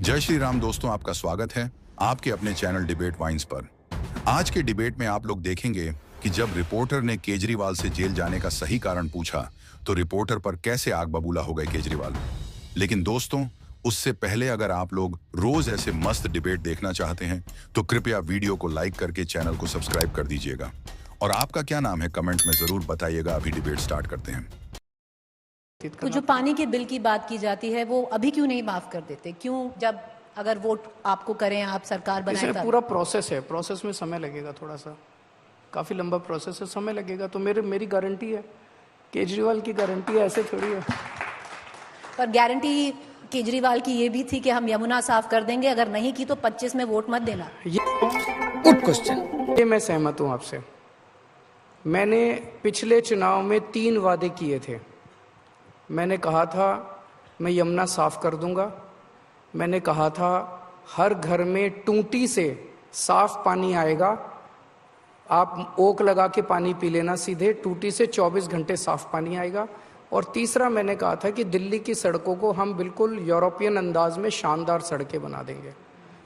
जय श्री राम दोस्तों, आपका स्वागत है आपके अपने चैनल डिबेट वाइन्स पर। आज के डिबेट में आप लोग देखेंगे कि जब रिपोर्टर ने केजरीवाल से जेल जाने का सही कारण पूछा तो रिपोर्टर पर कैसे आग बबूला हो गए केजरीवाल। लेकिन दोस्तों, उससे पहले अगर आप लोग रोज ऐसे मस्त डिबेट देखना चाहते हैं तो कृपया वीडियो को लाइक करके चैनल को सब्सक्राइब कर दीजिएगा। और आपका क्या नाम है कमेंट में जरूर बताइएगा। अभी डिबेट स्टार्ट करते हैं। तो जो पानी के बिल की बात की जाती है वो अभी क्यों नहीं माफ कर देते? क्यों, जब अगर वोट आपको करें, आप सरकार बनाएं? इसमें पूरा प्रोसेस है, प्रोसेस में समय लगेगा, थोड़ा सा काफ़ी लंबा प्रोसेस है, समय लगेगा। तो मेरी गारंटी है, केजरीवाल की गारंटी है, ऐसे थोड़ी है। पर गारंटी केजरीवाल की ये भी थी कि हम यमुना साफ कर देंगे, अगर नहीं की तो 25 में वोट मत देना। Good question. ये मैं सहमत हूँ आपसे। मैंने पिछले चुनाव में 3 वादे किए थे। मैंने कहा था मैं यमुना साफ कर दूंगा, मैंने कहा था हर घर में टूटी से साफ पानी आएगा, आप ओक लगा के पानी पी लेना सीधे, टूटी से 24 घंटे साफ पानी आएगा। और तीसरा मैंने कहा था कि दिल्ली की सड़कों को हम बिल्कुल यूरोपियन अंदाज में शानदार सड़कें बना देंगे।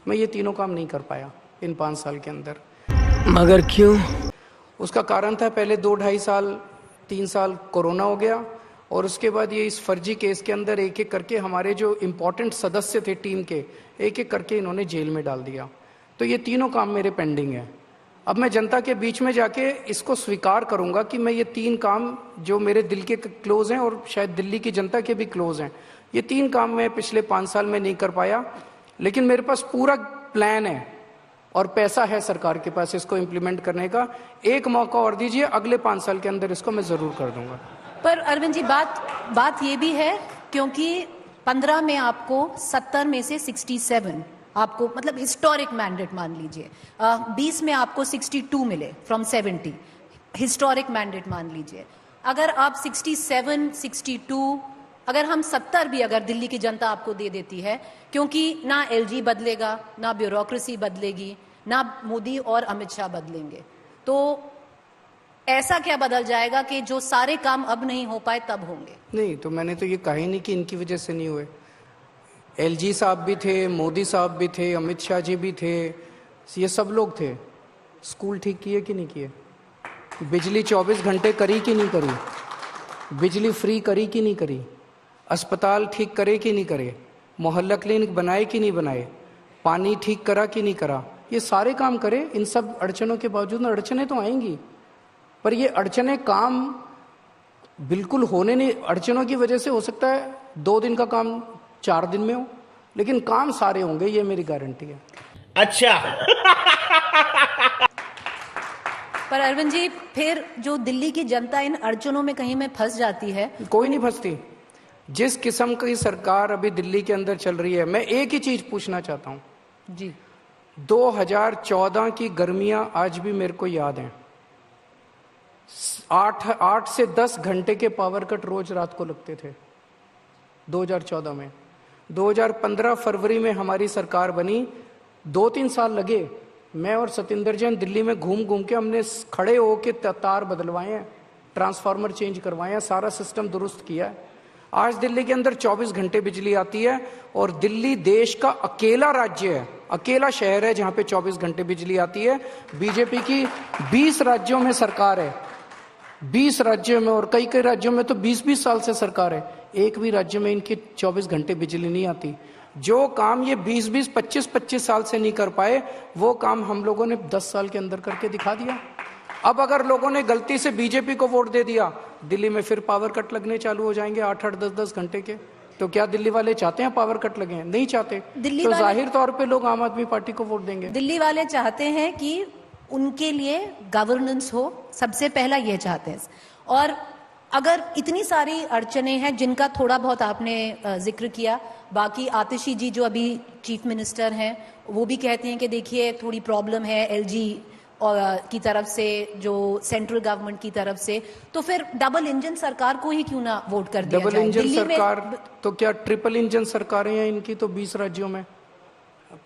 मैं ये तीनों काम नहीं कर पाया इन 5 साल के अंदर। मगर क्यों? उसका कारण था, पहले 2-2.5 साल 3 साल कोरोना हो गया, और उसके बाद ये इस फर्जी केस के अंदर एक एक करके हमारे जो इम्पोर्टेंट सदस्य थे टीम के, एक एक करके इन्होंने जेल में डाल दिया। तो ये तीनों काम मेरे पेंडिंग हैं। अब मैं जनता के बीच में जाके इसको स्वीकार करूंगा कि मैं ये 3 काम जो मेरे दिल के क्लोज हैं और शायद दिल्ली की जनता के भी क्लोज हैं, ये 3 काम मैं पिछले 5 साल में नहीं कर पाया। लेकिन मेरे पास पूरा प्लान है और पैसा है सरकार के पास इसको इम्प्लीमेंट करने का। एक मौका और दीजिए, अगले 5 साल के अंदर इसको मैं ज़रूर कर दूंगा। पर अरविंद जी, बात ये भी है क्योंकि 15 में आपको 70 में से 67 आपको, मतलब हिस्टोरिक मैंडेट मान लीजिए, 20 में आपको 62 मिले फ्रॉम 70, हिस्टोरिक मैंडेट मान लीजिए। अगर आप 67, 62, अगर हम 70 भी अगर दिल्ली की जनता आपको दे देती है, क्योंकि ना एलजी बदलेगा, ना ब्यूरोक्रेसी बदलेगी, ना मोदी और अमित शाह बदलेंगे, तो ऐसा क्या बदल जाएगा कि जो सारे काम अब नहीं हो पाए तब होंगे? नहीं, तो मैंने तो ये कहा ही नहीं कि इनकी वजह से नहीं हुए। एलजी साहब भी थे, मोदी साहब भी थे, अमित शाह जी भी थे, ये सब लोग थे। स्कूल ठीक किए कि नहीं किए? बिजली 24 घंटे करी कि नहीं करी? बिजली फ्री करी कि नहीं करी? अस्पताल ठीक करे कि नहीं करे? मोहल्ला क्लिनिक बनाए कि नहीं बनाए? पानी ठीक करा कि नहीं करा? ये सारे काम करे। इन सब अड़चनों के बावजूद, अड़चनें तो आएंगी, पर ये अड़चने काम बिल्कुल होने नहीं। अड़चनों की वजह से हो सकता है 2 दिन का काम 4 दिन में हो, लेकिन काम सारे होंगे, ये मेरी गारंटी है। अच्छा। पर अरविंद जी, फिर जो दिल्ली की जनता इन अड़चनों में कहीं में फंस जाती है? कोई नहीं फंसती। जिस किस्म की सरकार अभी दिल्ली के अंदर चल रही है, मैं एक ही चीज पूछना चाहता हूँ जी। 2014 की गर्मियां आज भी मेरे को याद हैं। 8 से 10 घंटे के पावर कट रोज रात को लगते थे 2014 में। 2015 फरवरी में हमारी सरकार बनी, 2-3 साल लगे। मैं और सतिंदर जैन दिल्ली में घूम घूम के हमने खड़े होके तार बदलवाए हैं, ट्रांसफार्मर चेंज करवाए हैं, सारा सिस्टम दुरुस्त किया है। आज दिल्ली के अंदर 24 घंटे बिजली आती है, और दिल्ली देश का अकेला राज्य है, अकेला शहर है जहां पे 24 घंटे बिजली आती है। बीजेपी की 20 राज्यों में सरकार है, 20 राज्यों में, और कई कई राज्यों में तो 20-20 साल से सरकार है, एक भी राज्य में इनकी 24 घंटे बिजली नहीं आती। जो काम ये 20-20, 25-25 साल से नहीं कर पाए, वो काम हम लोगों ने 10 साल के अंदर करके दिखा दिया। अब अगर लोगों ने गलती से बीजेपी को वोट दे दिया, दिल्ली में फिर पावर कट लगने चालू हो जाएंगे 8-8, 10-10 घंटे के। तो क्या दिल्ली वाले चाहते हैं पावर कट लगे? नहीं चाहते। तो जाहिर तौर पे लोग आम आदमी पार्टी को वोट देंगे। दिल्ली वाले चाहते हैं कि उनके लिए गवर्नेंस हो, सबसे पहला ये चाहते हैं। और अगर इतनी सारी अड़चने हैं जिनका थोड़ा बहुत आपने जिक्र किया, बाकी आतिशी जी जो अभी चीफ मिनिस्टर हैं वो भी कहते हैं कि देखिए थोड़ी प्रॉब्लम है एलजी की तरफ से, जो सेंट्रल गवर्नमेंट की तरफ से, तो फिर डबल इंजन सरकार को ही क्यों ना वोट कर दिया जाए? डबल इंजन सरकार तो क्या ट्रिपल इंजन सरकारें हैं इनकी तो 20 राज्यों में।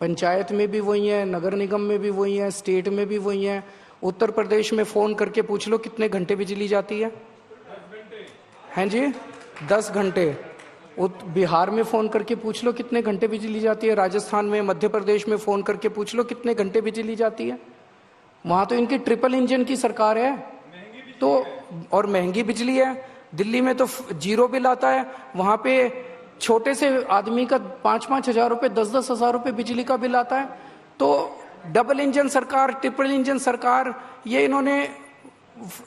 पंचायत में भी वही है, नगर निगम में भी वही है, स्टेट में भी वही है। उत्तर प्रदेश में फोन करके पूछ लो कितने घंटे बिजली जाती है? हैं जी? 10 घंटे। बिहार में फोन करके पूछ लो कितने घंटे बिजली जाती है, राजस्थान में, मध्य प्रदेश में फोन करके पूछ लो कितने घंटे बिजली जाती है। वहां तो इनकी ट्रिपल इंजन की सरकार है, तो और महंगी बिजली है। दिल्ली में तो 0 बिल आता है, वहां पे छोटे से आदमी का 5-5 हजार रुपए, 10-10 हजार रुपए बिजली का बिल आता है। तो डबल इंजन सरकार, ट्रिपल इंजन सरकार, ये इन्होंने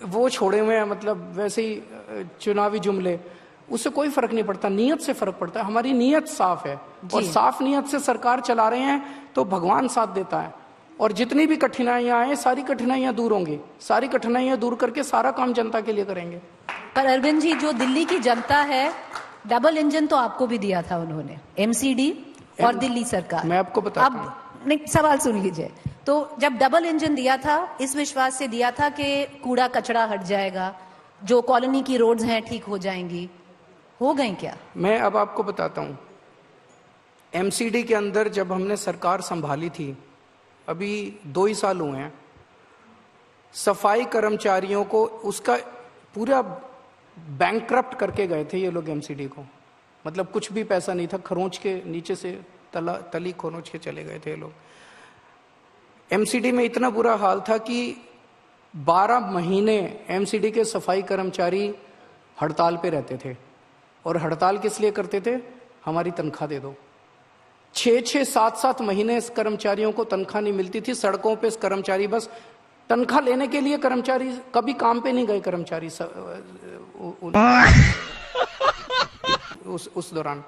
वो छोड़े हुए हैं, मतलब वैसे ही चुनावी जुमले, उससे कोई फर्क नहीं पड़ता, नीयत से फर्क पड़ता है। हमारी नीयत साफ है और साफ नीयत से सरकार चला रहे हैं तो भगवान साथ देता है। और जितनी भी कठिनाइयां आए, सारी कठिनाइयां दूर होंगी, सारी कठिनाइयां दूर करके सारा काम जनता के लिए करेंगे। पर अरविंद जी, जो दिल्ली की जनता है, डबल इंजन तो आपको भी दिया था उन्होंने, एमसीडी और दिल्ली सरकार। मैं आपको बताता हूं, अब नहीं, सवाल सुन लीजिए। तो जब डबल इंजन दिया था, इस विश्वास से दिया था कि कूड़ा कचरा हट जाएगा, जो कॉलोनी की रोड्स हैं ठीक हो जाएंगी, हो गई क्या? मैं अब आपको बताता हूं। एमसीडी के अंदर जब हमने सरकार संभाली थी, अभी 2 ही साल हुए हैं, सफाई कर्मचारियों को उसका पूरा बैंकक्रप्ट करके गए थे ये लोग एमसीडी को। मतलब कुछ भी पैसा नहीं था, खरोंच के नीचे से तली खरोंच के चले गए थे ये लोग। एमसीडी में इतना बुरा हाल था कि 12 महीने एमसीडी के सफाई कर्मचारी हड़ताल पे रहते थे। और हड़ताल किस लिए करते थे? हमारी तनख्वाह दे दो। 6-6, 7-7 महीने इस कर्मचारियों को तनख्वाह नहीं मिलती थी। सड़कों पे इस कर्मचारी बस तनख्वाह लेने के लिए, कर्मचारी कभी काम पे नहीं गए कर्मचारी उस दौरान।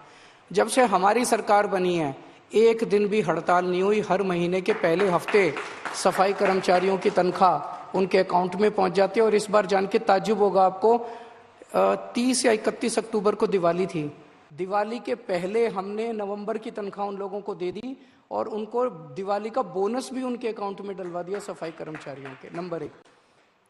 जब से हमारी सरकार बनी है, एक दिन भी हड़ताल नहीं हुई। हर महीने के पहले हफ्ते सफाई कर्मचारियों की तनख्वाह उनके अकाउंट में पहुंच जाती है। और इस बार जान के ताज्जुब होगा आपको, 30 या 31 अक्टूबर को दिवाली थी, दिवाली के पहले हमने नवंबर की तनख्वाह उन लोगों को दे दी और उनको दिवाली का बोनस भी उनके अकाउंट में डलवा दिया सफाई कर्मचारियों के। नंबर 1।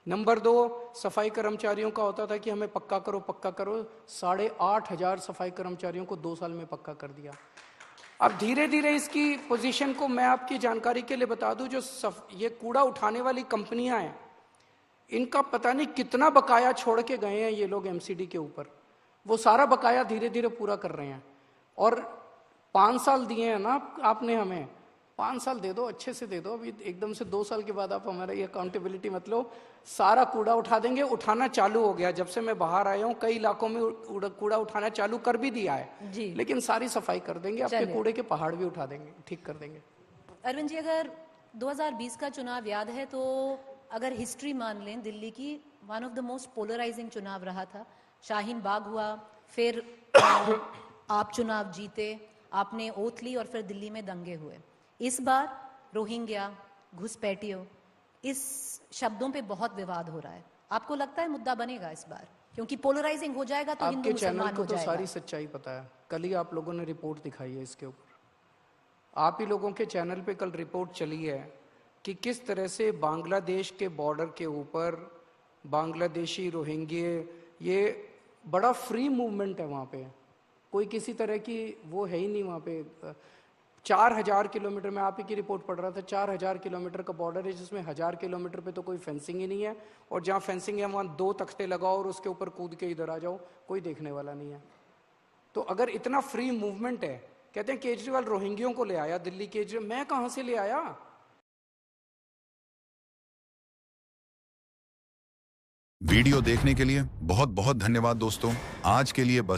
नंबर 2, सफाई कर्मचारियों का होता था कि हमें पक्का करो पक्का करो, 8,500 सफाई कर्मचारियों को 2 साल में पक्का कर दिया। अब धीरे धीरे इसकी पोजीशन को मैं आपकी जानकारी के लिए बता दूं, जो ये कूड़ा उठाने वाली कंपनियां हैं, इनका पता नहीं कितना बकाया छोड़ के गए हैं ये लोग एमसीडी के ऊपर। वो सारा बकाया धीरे धीरे पूरा कर रहे हैं। और 5 साल दिए हैं ना आपने हमें, 5 साल दे दो, अच्छे से दे दो। अभी एकदम से 2 साल के बाद आप हमारा ये अकाउंटेबिलिटी मत लो, सारा कूड़ा उठा देंगे। उठाना चालू हो गया, जब से मैं बाहर आया हूँ कई इलाकों में कूड़ा उठाना चालू कर भी दिया है जी। लेकिन सारी सफाई कर देंगे, आपके कूड़े के पहाड़ भी उठा देंगे, ठीक कर देंगे। अरविंद जी, अगर 2020 का चुनाव याद है तो अगर हिस्ट्री मान लें, दिल्ली की one of the most polarising चुनाव रहा था। शाहीन बाग हुआ, फिर आप चुनाव जीते, आपने ओथ ली और फिर दिल्ली में दंगे हुए। इस बार रोहिंग्या, घुसपैठियों, इस शब्दों पे बहुत विवाद हो रहा है। आपको लगता है मुद्दा बनेगा इस बार? क्योंकि पोलराइजिंग हो जाएगा तो हिंदू मुसलमान हो जाएगा। तो सारी सच्चाई पता है, कल ही आप लोगों ने रिपोर्ट दिखाई है इसके ऊपर। आप ही लोगों के चैनल पे कल रिपोर्ट चली है कि किस तरह से बांग्लादेश के बॉर्डर के ऊपर बांग्लादेशी रोहिंग्या, ये बड़ा फ्री मूवमेंट है वहाँ पे, कोई किसी तरह की वो है ही नहीं वहाँ पे। 4000 किलोमीटर में, आप ही की रिपोर्ट पढ़ रहा था, 4000 किलोमीटर का बॉर्डर है, जिसमें 1000 किलोमीटर पे तो कोई फेंसिंग ही नहीं है। और जहाँ फेंसिंग है वहाँ 2 तख्ते लगाओ और उसके ऊपर कूद के इधर आ जाओ, कोई देखने वाला नहीं है। तो अगर इतना फ्री मूवमेंट है, कहते हैं केजरीवाल रोहिंग्यों को ले आया दिल्ली, केजरीवाल मैं कहाँ से ले आया? वीडियो देखने के लिए बहुत बहुत धन्यवाद दोस्तों। आज के लिए बस